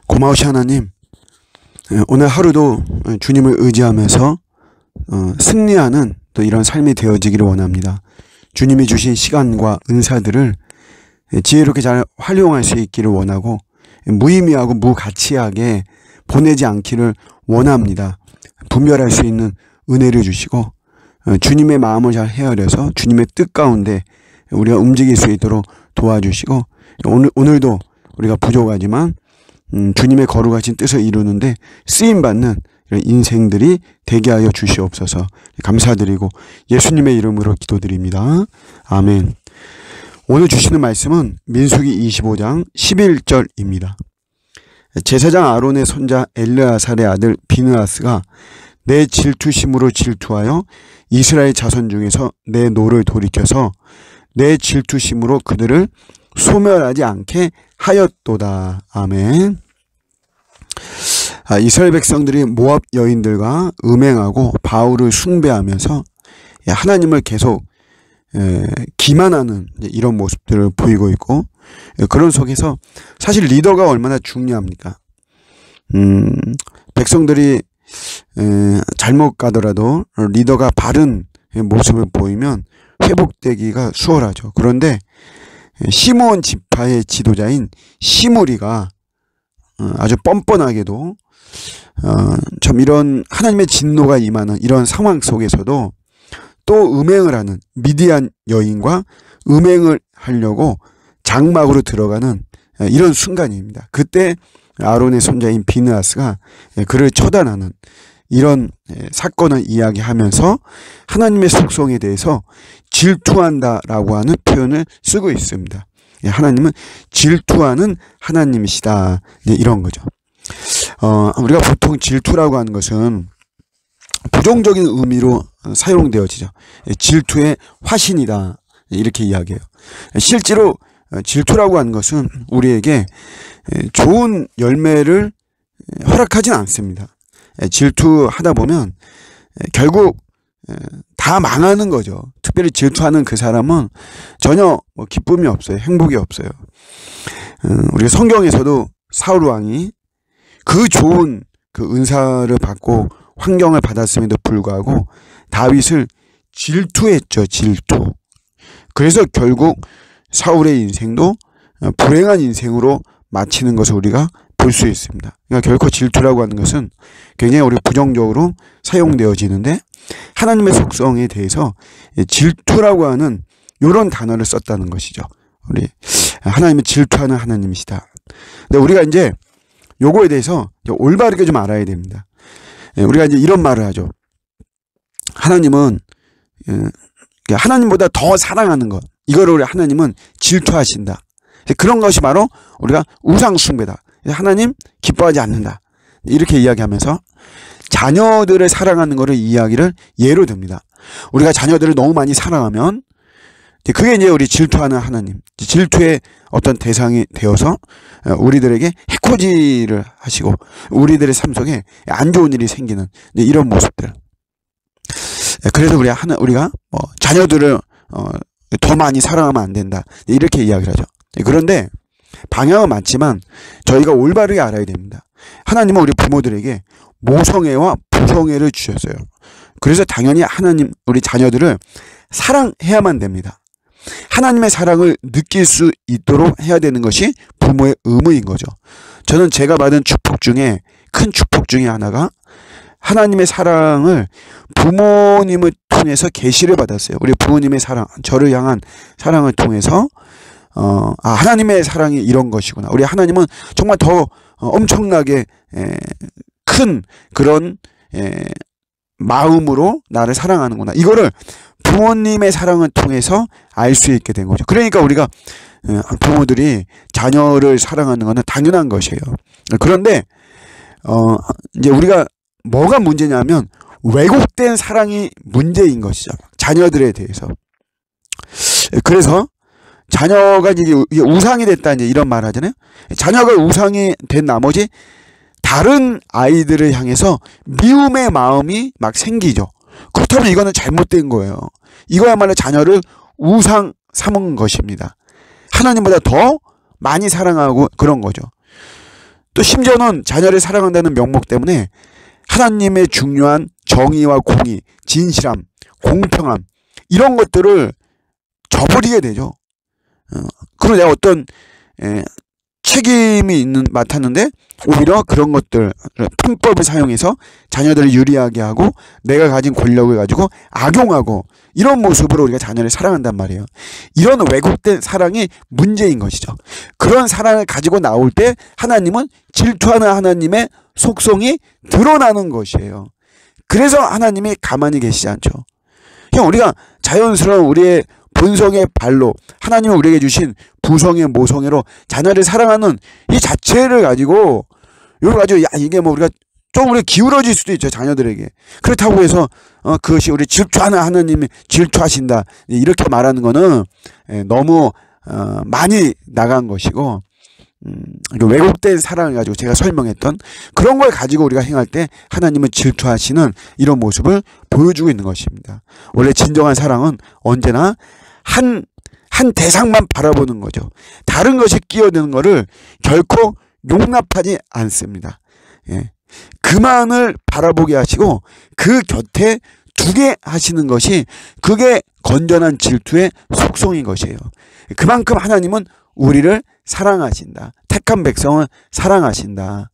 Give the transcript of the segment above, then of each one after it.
고마우신 하나님, 오늘 하루도 주님을 의지하면서 승리하는 또 이런 삶이 되어지기를 원합니다. 주님이 주신 시간과 은사들을 지혜롭게 잘 활용할 수 있기를 원하고 무의미하고 무가치하게 보내지 않기를 원합니다. 분별할 수 있는 은혜를 주시고 주님의 마음을 잘 헤아려서 주님의 뜻 가운데 우리가 움직일 수 있도록 도와주시고 오늘도 우리가 부족하지만 주님의 거룩하신 뜻을 이루는데 쓰임받는 이런 인생들이 되게 하여 주시옵소서. 감사드리고 예수님의 이름으로 기도드립니다. 아멘. 오늘 주시는 말씀은 민수기 25장 11절입니다. 제사장 아론의 손자 엘르아살의 아들 비느하스가 내 질투심으로 질투하여 이스라엘 자손 중에서 내 노를 돌이켜서 내 질투심으로 그들을 소멸하지 않게 하였도다. 아멘. 이스라엘 백성들이 모압 여인들과 음행하고 바울을 숭배하면서 하나님을 계속 기만하는 이런 모습들을 보이고 있고, 그런 속에서 사실 리더가 얼마나 중요합니까? 백성들이 잘못 가더라도 리더가 바른 모습을 보이면 회복되기가 수월하죠. 그런데 시므온 지파의 지도자인 시므리가 아주 뻔뻔하게도 참 이런 하나님의 진노가 임하는 이런 상황 속에서도 또 음행을 하는 미디안 여인과 음행을 하려고 장막으로 들어가는 이런 순간입니다. 그때 아론의 손자인 비느하스가 그를 처단하는 이런 사건을 이야기하면서 하나님의 속성에 대해서 질투한다라고 하는 표현을 쓰고 있습니다. 하나님은 질투하는 하나님이시다, 이런 거죠. 우리가 보통 질투라고 하는 것은 부정적인 의미로 사용되어지죠. 질투의 화신이다, 이렇게 이야기해요. 실제로 질투라고 하는 것은 우리에게 좋은 열매를 허락하진 않습니다. 질투하다 보면 결국 다 망하는 거죠. 특별히 질투하는 그 사람은 전혀 기쁨이 없어요. 행복이 없어요. 우리가 성경에서도 사울 왕이 그 좋은 그 은사를 받고 환경을 받았음에도 불구하고 다윗을 질투했죠. 질투. 그래서 결국 사울의 인생도 불행한 인생으로 마치는 것을 우리가 볼 수 있습니다. 그러니까 결코 질투라고 하는 것은 굉장히 우리 부정적으로 사용되어지는데, 하나님의 속성에 대해서 질투라고 하는 이런 단어를 썼다는 것이죠. 우리 하나님은 질투하는 하나님이시다. 근데 우리가 이제 요거에 대해서 올바르게 좀 알아야 됩니다. 우리가 이제 이런 말을 하죠. 하나님은 하나님보다 더 사랑하는 것, 이거를 우리 하나님은 질투하신다. 그런 것이 바로 우리가 우상 숭배다. 하나님 기뻐하지 않는다, 이렇게 이야기하면서 자녀들을 사랑하는 것을 이야기를 예로 듭니다. 우리가 자녀들을 너무 많이 사랑하면 그게 이제 우리 질투하는 하나님, 질투의 어떤 대상이 되어서 우리들에게 해코지를 하시고 우리들의 삶 속에 안 좋은 일이 생기는 이런 모습들. 그래서 우리가 자녀들을 더 많이 사랑하면 안 된다, 이렇게 이야기를 하죠. 그런데 방향은 맞지만 저희가 올바르게 알아야 됩니다. 하나님은 우리 부모들에게 모성애와 부성애를 주셨어요. 그래서 당연히 하나님, 우리 자녀들을 사랑해야만 됩니다. 하나님의 사랑을 느낄 수 있도록 해야 되는 것이 부모의 의무인 거죠. 저는 제가 받은 축복 중에 큰 축복 중에 하나가 하나님의 사랑을 부모님을 통해서 계시를 받았어요. 우리 부모님의 사랑, 저를 향한 사랑을 통해서 하나님의 사랑이 이런 것이구나. 우리 하나님은 정말 더 엄청나게 큰 그런 마음으로 나를 사랑하는구나. 이거를 부모님의 사랑을 통해서 알 수 있게 된 거죠. 그러니까 우리가 부모들이 자녀를 사랑하는 것은 당연한 것이에요. 그런데 이제 우리가 뭐가 문제냐면 왜곡된 사랑이 문제인 것이죠. 자녀들에 대해서. 그래서 자녀가 이제 우상이 됐다, 이제 이런 말 하잖아요. 자녀가 우상이 된 나머지 다른 아이들을 향해서 미움의 마음이 막 생기죠. 그렇다면 이거는 잘못된 거예요. 이거야말로 자녀를 우상 삼은 것입니다. 하나님보다 더 많이 사랑하고 그런 거죠. 또 심지어는 자녀를 사랑한다는 명목 때문에 하나님의 중요한 정의와 공의, 진실함, 공평함 이런 것들을 저버리게 되죠. 그리고 내가 어떤 책임이 맡았는데 오히려 그런 것들 편법을 사용해서 자녀들을 유리하게 하고 내가 가진 권력을 가지고 악용하고 이런 모습으로 우리가 자녀를 사랑한단 말이에요. 이런 왜곡된 사랑이 문제인 것이죠. 그런 사랑을 가지고 나올 때 하나님은 질투하는 하나님의 속성이 드러나는 것이에요. 그래서 하나님이 가만히 계시지 않죠. 그냥 우리가 자연스러운 우리의 본성의 발로 하나님이 우리에게 주신 부성의 모성애로 자녀를 사랑하는 이 자체를 가지고 이걸 가지고 이게 뭐 우리가 기울어질 수도 있죠. 자녀들에게. 그렇다고 해서 그것이 우리 질투하는 하나님이 질투하신다 이렇게 말하는 거는 너무 많이 나간 것이고 왜곡된 사랑을 가지고 제가 설명했던 그런 걸 가지고 우리가 행할 때 하나님은 질투하시는 이런 모습을 보여주고 있는 것입니다. 원래 진정한 사랑은 언제나 한 대상만 바라보는 거죠. 다른 것이 끼어드는 것을 결코 용납하지 않습니다. 예. 그만을 바라보게 하시고 그 곁에 두게 하시는 것이 그게 건전한 질투의 속성인 것이에요. 그만큼 하나님은 우리를 사랑하신다. 택한 백성을 사랑하신다.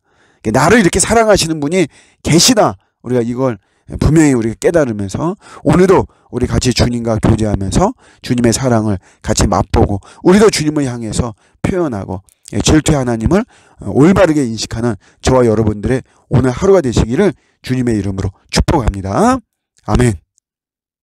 나를 이렇게 사랑하시는 분이 계시다. 우리가 이걸 분명히 우리가 깨달으면서 오늘도 우리 같이 주님과 교제하면서 주님의 사랑을 같이 맛보고 우리도 주님을 향해서 표현하고 질투의 하나님을 올바르게 인식하는 저와 여러분들의 오늘 하루가 되시기를 주님의 이름으로 축복합니다. 아멘.